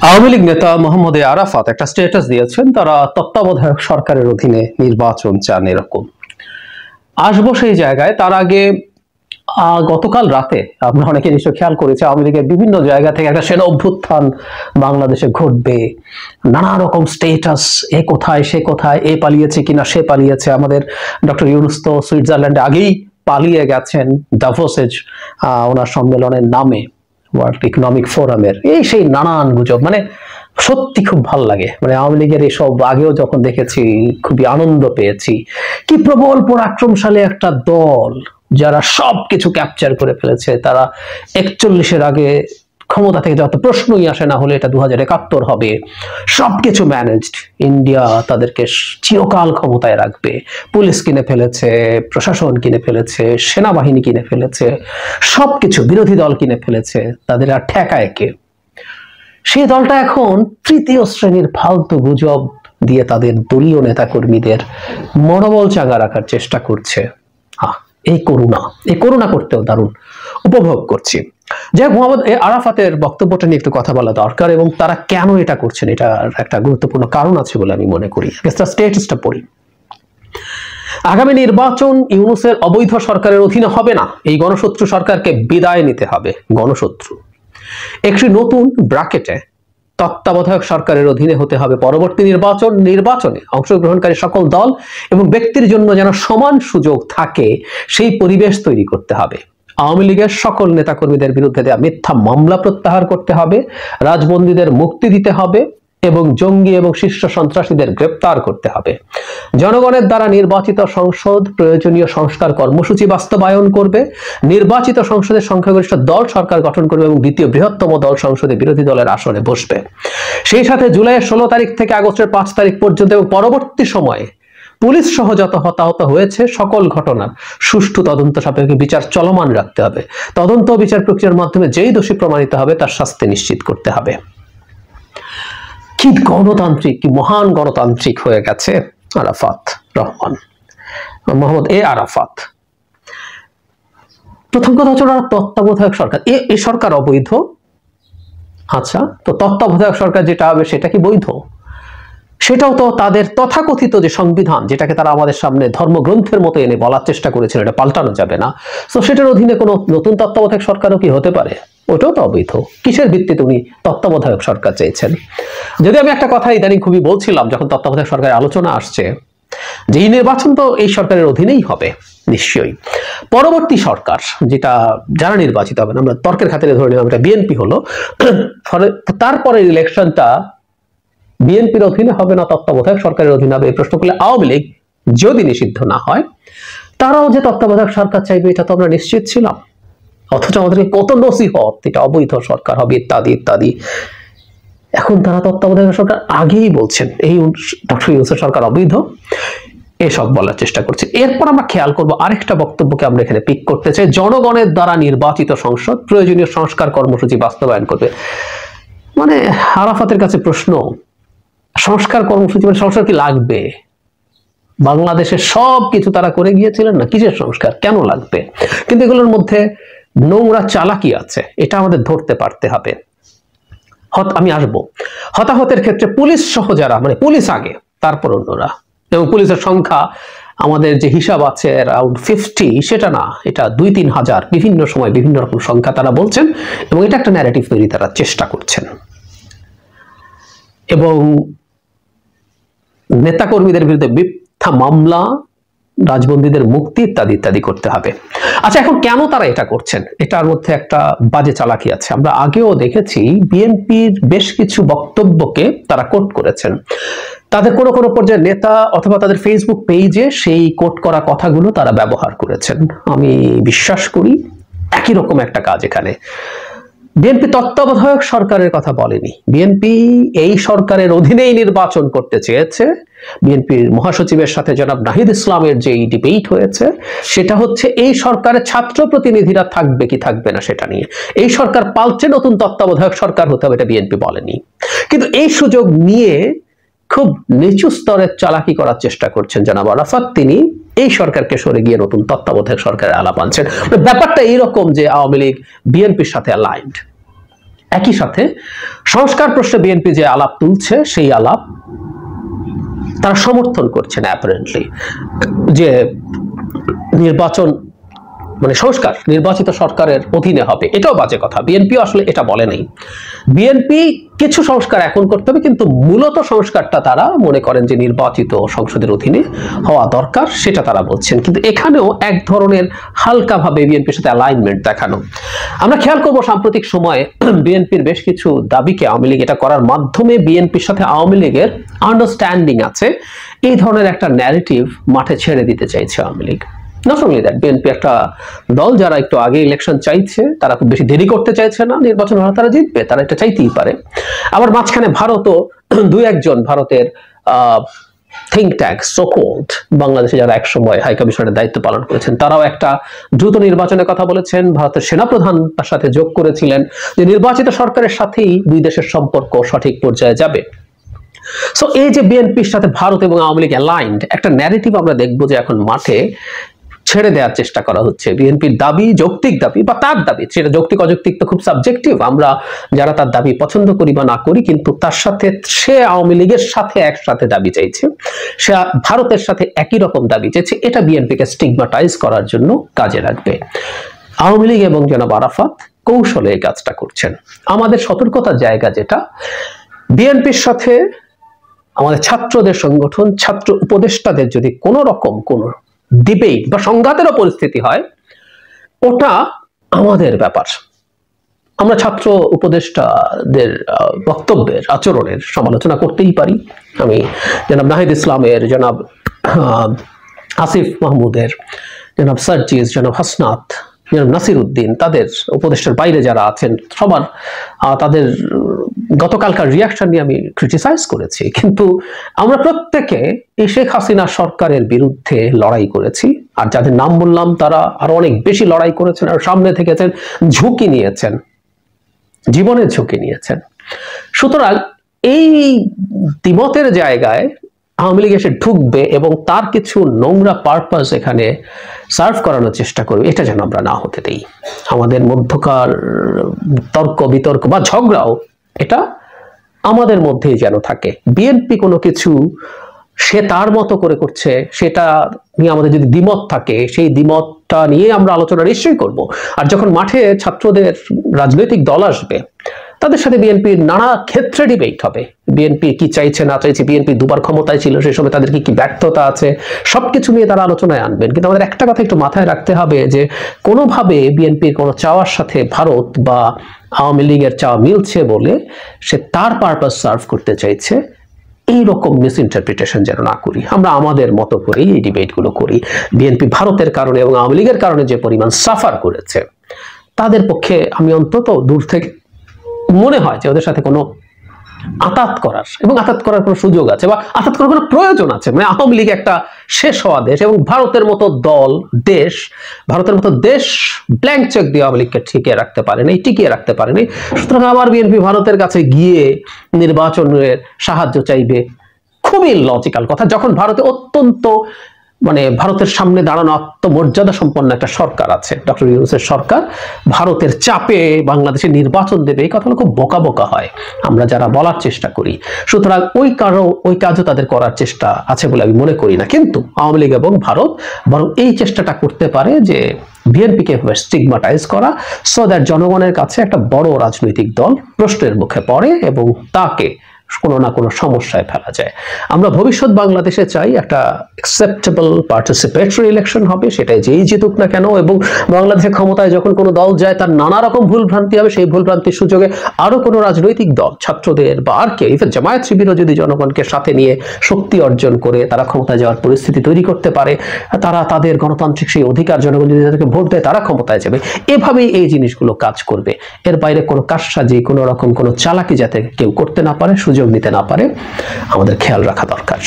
আওয়ামী লীগ নেতা মোহাম্মদ আরাফাত একটা স্ট্যাটাস দিয়েছেন, তারা তত্ত্বাবধায়ক সরকারের অধীনে নির্বাচন চান। এরকম আসবো সেই জায়গায়। তার আগে গতকাল রাতে আমরা অনেকে নিশ্চয় খেয়াল করেছি, আওয়ামী লীগের বিভিন্ন জায়গা থেকে একটা সেনা অভ্যুত্থান বাংলাদেশে ঘটবে, নানা রকম স্টেটাস, এ কোথায় সে কোথায়, এ পালিয়েছে কিনা সে পালিয়েছে। আমাদের ডক্টর ইউনূস তো সুইজারল্যান্ডে আগেই পালিয়ে গেছেন দাভোসে ওনার সম্মেলনের নামে, ওয়ার্ল্ড ইকোনমিক ফোরামের। এই সেই নানান গুজব, মানে সত্যি খুব ভালো লাগে। মানে আওয়ামী লীগের এসব আগেও যখন দেখেছি খুবই আনন্দ পেয়েছি। কি প্রবল পরাক্রমশালী একটা দল, যারা সবকিছু ক্যাপচার করে ফেলেছে। তারা 41-এর আগে ক্ষমতা থেকে যত প্রশ্নই আসে না হলে এটা 2071 হবে। সবকিছু ম্যানেজড। ইন্ডিয়া তাদেরকে চিরকাল ক্ষমতায় রাখবে। পুলিশ কিনে ফেলেছে, প্রশাসন কিনে ফেলেছে, সেনাবাহিনী কিনে ফেলেছে, সবকিছু বিরোধী দল কিনে ফেলেছে। তাদের আর ঠেকায় কে? সেই দলটা এখন তৃতীয় শ্রেণীর ফালতু গুজব দিয়ে তাদের দলীয় নেতাকর্মীদের মনোবল চাঙ্গা রাখার চেষ্টা করছে। এই করুণা করতেও দারুণ উপভোগ করছি। যাই হোক, মোহাম্মদ আরাফাতের বক্তব্যটা নিয়ে একটু কথা বলা দরকার, এবং তারা কেন এটা করছেন এটার একটা গুরুত্বপূর্ণ কারণ আছে বলে আমি মনে করি। স্টেটাসটা পড়ি। আগামী নির্বাচন ইউনূসের অবৈধ সরকারের অধীনে হবে না, এই গণশত্রু সরকারকে বিদায় নিতে হবে। গণশত্রু একটি নতুন ব্র্যাকেটে তত্ত্বাবধায়ক সরকারের অধীনে হতে হবে পরবর্তী নির্বাচনে অংশগ্রহণকারী সকল দল এবং ব্যক্তির জন্য যেন সমান সুযোগ থাকে, সেই পরিবেশ তৈরি করতে হবে। আওয়ামী লীগের সকল নেতাকর্মীদের বিরুদ্ধে দেওয়া মিথ্যা মামলা প্রত্যাহার করতে হবে, রাজবন্দীদের মুক্তি দিতে হবে এবং জঙ্গি এবং শীর্ষ সন্ত্রাসীদের গ্রেপ্তার করতে হবে। জনগণের দ্বারা নির্বাচিত সংসদ প্রয়োজনীয় সংস্কার কর্মসূচি বাস্তবায়ন করবে। নির্বাচিত সংসদের সংখ্যাগরিষ্ঠ দল সরকার গঠন করবে এবং দ্বিতীয় বৃহত্তম দল সংসদে বিরোধী দলের আসনে বসবে। সেই সাথে জুলাইয়ের 16 তারিখ থেকে আগস্টের 5 তারিখ পর্যন্ত এবং পরবর্তী সময়ে পুলিশ সহ যত হতাহত হয়েছে সকল ঘটনার সুষ্ঠু তদন্ত সাপেক্ষে বিচার চলমান রাখতে হবে। তদন্ত ও বিচার প্রক্রিয়ার মাধ্যমে যেই দোষী প্রমাণিত হবে তার শাস্তি নিশ্চিত করতে হবে। কি গণতান্ত্রিক, কি মহান গণতান্ত্রিক হয়ে গেছে আরাফাত রহমান, মোহাম্মদ আরাফাত। প্রথম কথা হচ্ছে ওরা তত্ত্বাবধায়ক সরকার। এই সরকার অবৈধ। আচ্ছা, তো তত্ত্বাবধায়ক সরকার যেটা হবে সেটা কি বৈধ? সেটাও তো তাদের তথাকথিত যে সংবিধান, যেটাকে তারা আমাদের সামনে ধর্মগ্রন্থের মতো এনে বলার চেষ্টা করেছিল, এটা পাল্টানো যাবে না। তো সেটার অধীনে কোনো নতুন তত্ত্বাবধায়ক সরকারও কি হতে পারে? ওটাও তো অবৈধ। কিসের ভিত্তিতে উনি তত্ত্বাবধায়ক সরকার চেয়েছেন? যদি আমি একটা কথা ইদানিং খুবই বলছিলাম, যখন তত্ত্বাবধায়ক সরকারের আলোচনা আসছে, যে এই নির্বাচন তো এই সরকারের অধীনেই হবে নিশ্চয়ই। পরবর্তী সরকার যেটা যারা নির্বাচিত হবেন, আমরা তর্কের খাতিরে ধরে নিলাম এটা বিএনপি হলো, তারপরে ইলেকশনটা বিএনপির অধীনে হবে না তত্ত্বাবধায়ক সরকারের অধীনে হবে। এই প্রশ্ন করলে আওয়ামী লীগ যদি নিষিদ্ধ না হয়, তারাও যে তত্ত্বাবধায়ক সরকার চাইবে এটা তো আমরা নিশ্চিত ছিলাম। অথচ আমাদেরকে কত নসিহত, এটা অবৈধ সরকার হবে ইত্যাদি ইত্যাদি। এখন তারা তত্ত্বাবধায়ক সরকার আগেই বলছেন এই ডক্টর ইউনূসের সরকার অবৈধ, এসব বলার চেষ্টা করছে। এরপর আমরা খেয়াল করব আরেকটা বক্তব্যকে আমরা এখানে পিক করতে চাই। জনগণের দ্বারা নির্বাচিত সংসদ প্রয়োজনীয় সংস্কার কর্মসূচি বাস্তবায়ন করবে। মানে আরাফাতের কাছে প্রশ্ন, সংস্কার কর্মসূচি মানে সংস্কার কি লাগবে? বাংলাদেশের সব কিছু তারা করে গিয়েছিলেন না, কিসের সংস্কার, কেন লাগবে? কিন্তু এগুলোর মধ্যে নোংরা চালাকি আছে, এটা আমাদের ধরতে পারতে হবে। আমি আসবো হতাহতের ক্ষেত্রে পুলিশ সহ যারা, মানে পুলিশ আগে তারপর অন্যরা, এবং পুলিশের সংখ্যা আমাদের যে হিসাব আছে অ্যারাউন্ড 50, সেটা না, এটা 2-3 হাজার, বিভিন্ন সময় বিভিন্ন রকম সংখ্যা তারা বলছেন, এবং এটা একটা ন্যারেটিভ তৈরি তারা চেষ্টা করছেন। এবং নেতাকর্মীদের বিরুদ্ধে মিথ্যা মামলা, রাজবন্দীদের মুক্তি ইত্যাদি ইত্যাদি করতে হবে। আচ্ছা, এখন কেন তারা এটা করছেন? এটার মধ্যে একটা বাজে চালাকি আছে। আমরা আগেও দেখেছি বিএনপির বেশ কিছু বক্তব্যকে তারা কোট করেছেন। তাদের কোনো কোনো পর্যায়ে নেতা অথবা তাদের ফেসবুক পেজে সেই কোট করা কথাগুলো তারা ব্যবহার করেছেন। আমি বিশ্বাস করি একই রকম একটা কাজ এখানে। বিএনপি তত্ত্বাবধায়ক সরকারের কথা বলেনি। বিএনপি এই সরকারের অধীনেই নির্বাচন করতে চেয়েছে। বিএনপির মহাসচিবের সাথে জনাব নাহিদ ইসলামের যে ডিবেট হয়েছে, সেটা হচ্ছে এই সরকারের ছাত্র প্রতিনিধিরা থাকবে কি থাকবে না সেটা নিয়ে। এই সরকার পাল্টে নতুন তত্ত্বাবধায়ক সরকার হতে হবে, এটা বিএনপি বলেনি। কিন্তু এই সুযোগ নিয়ে খুব নিচু স্তরের চালাকি করার চেষ্টা করছেন জনাব আরাফাত। তিনি এই সরকারকে সরে গিয়ে নতুন তত্ত্বাবধায়ক সরকারের আলাপ আনছেন। ব্যাপারটা এইরকম যে আওয়ামী লীগ বিএনপির সাথে অ্যালাইন্ড। একই সাথে সংস্কার প্রশ্নে বিএনপি যে আলাপ তুলছে সেই আলাপ তারা সমর্থন করছেন অ্যাপারেন্টলি, যে নির্বাচন মানে সংস্কার নির্বাচিত সরকারের অধীনে হবে, এটাও বাজে কথা। বিএনপি আসলে এটা বলে নেই। বিএনপি কিছু সংস্কার এখন করতে হবে, কিন্তু মূলত সংস্কারটা তারা মনে করেন যে নির্বাচিত সংসদের অধীনে হওয়া দরকার, সেটা তারা বলছেন। কিন্তু এখানেও এক ধরনের হালকাভাবে বিএনপির সাথে অ্যালাইনমেন্ট দেখানো আমরা খেয়াল করবো। সাম্প্রতিক সময়ে বিএনপির বেশ কিছু দাবিকে আওয়ামী লীগ এটা করার মাধ্যমে বিএনপির সাথে আওয়ামী লীগের আন্ডারস্ট্যান্ডিং আছে, এই ধরনের একটা ন্যারেটিভ মাঠে ছেড়ে দিতে চাইছে Awami League. Not only that, BNP একটা দল যারা একটু আগে ইলেকশন চাইছে, তারা খুব বেশি দেরি করতে চাইছে না, নির্বাচন হলে তারা জিতবে, তারা এটা চাইতেই পারে। আবার মাঝখানে ভারতও দুই একজন ভারতের থিঙ্ক ট্যাঙ্ক সোকল্ড বাংলাদেশে যারা একসময় হাই কমিশনের দায়িত্ব পালন করেছেন, তারাও একটা দ্রুত নির্বাচনের কথা বলেছেন। ভারতের সেনাপ্রধান তার সাথে যোগ করেছিলেন যে নির্বাচিত সরকারের সাথেই দুই দেশের সম্পর্ক সঠিক পর্যায়ে যাবে। সো এই যে বিএনপির সাথে ভারত এবং আওয়ামী লীগ অ্যালাইন্ড একটা ন্যারেটিভ আমরা দেখবো যে এখন মাঠে ছেড়ে দেওয়ার চেষ্টা করা হচ্ছে। বিএনপির দাবি যৌক্তিক দাবি বা তার দাবি, সেটা যৌক্তিক অযৌক্তিক তো খুব সাবজেক্টিভ, আমরা যারা তার দাবি পছন্দ করি বা না করি, কিন্তু তার সাথে সে আওয়ামী লীগের সাথে একসাথে দাবি চাইছে, সে ভারতের সাথে একই রকম দাবি চাইছে, এটা বিএনপিকে স্টিগমাটাইজ করার জন্য কাজে লাগবে। আওয়ামী লীগ এবং জনাব আরাফাত কৌশলে এই কাজটা করছেন। আমাদের সতর্কতার জায়গা যেটা, বিএনপির সাথে আমাদের ছাত্রদের সংগঠন, ছাত্র উপদেষ্টাদের যদি কোনো রকম কোনো ডিবেট বা সংঘাতেরও পরিস্থিতি হয়, ওটা আমাদের ব্যাপার। আমরা ছাত্র উপদেষ্টাদের বক্তব্যের আচরণের সমালোচনা করতেই পারি। আমি জনাব নাহিদ ইসলামের, জনাব আসিফ মাহমুদের, জনাব সার্জিস, জনাব হাসনাত, জনাব নাসির উদ্দিন, তাদের উপদেষ্টার বাইরে যারা আছেন সবার তাদের গতকালকার রিয়াকশন নিয়ে আমি ক্রিটিসাইজ করেছি। কিন্তু আমরা প্রত্যেকে এই শেখ হাসিনা সরকারের বিরুদ্ধে লড়াই করেছি, আর যাদের নাম বললাম তারা আরো অনেক বেশি লড়াই করেছেন, আর সামনে থেকেছেন, ঝুঁকি নিয়েছেন, জীবনের ঝুঁকি নিয়েছেন। সুতরাং এই দ্বিমতের জায়গায় আওয়ামী লীগ এসে ঢুকবে এবং তার কিছু নোংরা পারপাস এখানে সার্ভ করানোর চেষ্টা করবে, এটা যেন আমরা না হতে দেই। আমাদের মধ্যকার তর্ক বিতর্ক বা ঝগড়াও এটা আমাদের মধ্যেই যেন থাকে। বিএনপি কোনো কিছু সে তার মতো করে করছে, সেটা নিয়ে আমাদের যদি দ্বিমত থাকে, সেই দ্বিমতটা নিয়ে আমরা আলোচনা নিশ্চয়ই করব। আর যখন মাঠে ছাত্রদের রাজনৈতিক দল আসবে, তাদের সাথে বিএনপির নানা ক্ষেত্রে ডিবেট হবে। বিএনপি কি চাইছে না চাইছে, বিএনপি দুবার ক্ষমতায় ছিল, সেই সময় তাদের কি ব্যর্থতা আছে, সবকিছু নিয়ে তারা আলোচনায় আনবেন। কিন্তু আমাদের একটা কথা একটু মাথায় রাখতে হবে যে কোনোভাবে বিএনপির কোনো চাওয়ার সাথে ভারত বা আওয়ামী লীগের চাওয়া মিলছে বলে সে তার পারপাস সার্ভ করতে চাইছে, এইরকম মিস ইন্টারপ্রিটেশন যেন না করি। আমরা আমাদের মতো করেই এই ডিবেটগুলো করি। বিএনপি ভারতের কারণে এবং আওয়ামী লীগের কারণে যে পরিমাণ সাফার করেছে, তাদের পক্ষে আমি অন্তত দূর থেকে মনে হয় যে ওদের সাথে কোনো আতাত করার এবং আতাত করার কোনো সুযোগ আছে বা আতাত করার কোনো প্রয়োজন আছে। মানে আওয়ামী লীগ একটা শেষ হওয়া দেশ এবং ভারতের মতো দল দেশ, ভারতের মতো দেশ ব্ল্যাঙ্ক চেক দিয়ে আওয়ামী লীগকে টিকিয়ে রাখতে পারেনি। সুতরাং আবার বিএনপি ভারতের কাছে গিয়ে নির্বাচনের সাহায্য চাইবে, খুবই লজিক্যাল কথা। যখন ভারতে অত্যন্ত ভারতের সামনে দাঁড়ানো আত্মমর্যাদা সম্পন্ন একটা সরকার আছে, ডক্টর ইউনূসের সরকার, ভারতের চাপে বাংলাদেশে নির্বাচন দেবে, এই কথাগুলো খুব বোকা বোকা হয় আমরা যারা বলার চেষ্টা করি। সুতরাং ওই কাজও তাদের করার চেষ্টা আছে বলে আমি মনে করি না। কিন্তু আওয়ামী লীগ এবং ভারত বরং এই চেষ্টাটা করতে পারে যে বিএনপিকে স্টিগমাটাইজ করা, সো দ্যাট জনগণের কাছে একটা বড় রাজনৈতিক দল প্রশ্নের মুখে পড়ে এবং তাকে কোনো না কোনো সমস্যায় ফেলা যায়। আমরা ভবিষ্যৎ বাংলাদেশে চাই একটা অ্যাকসেপ্টেবল পার্টিসিপেটরি ইলেকশন হবে, সেটাই যেই জিতুক না কেন, এবং বাংলাদেশের ক্ষমতায় যখন কোনো দল যায় তার নানা রকম ভুলভ্রান্তি হবে, সেই ভুলভ্রান্তির সুযোগে আরো কোনো রাজনৈতিক দল, ছাত্রদের বা আর কে, ইভেন জামায়াত শিবিরও যদি জনগণকে সাথে নিয়ে শক্তি অর্জন করে তারা ক্ষমতায় যাওয়ার পরিস্থিতি তৈরি করতে পারে, তারা তাদের গণতান্ত্রিক সেই অধিকার, জনগণ যদি তাদেরকে ভোট দেয় তারা ক্ষমতায় যাবে, এভাবেই এই জিনিসগুলো কাজ করবে। এর বাইরে কোনো কারসাজি, কোনো রকম কোনো চালাকি যাতে কেউ করতে না পারে, সুযোগ নিতে না পারে, আমাদের খেয়াল রাখা দরকার।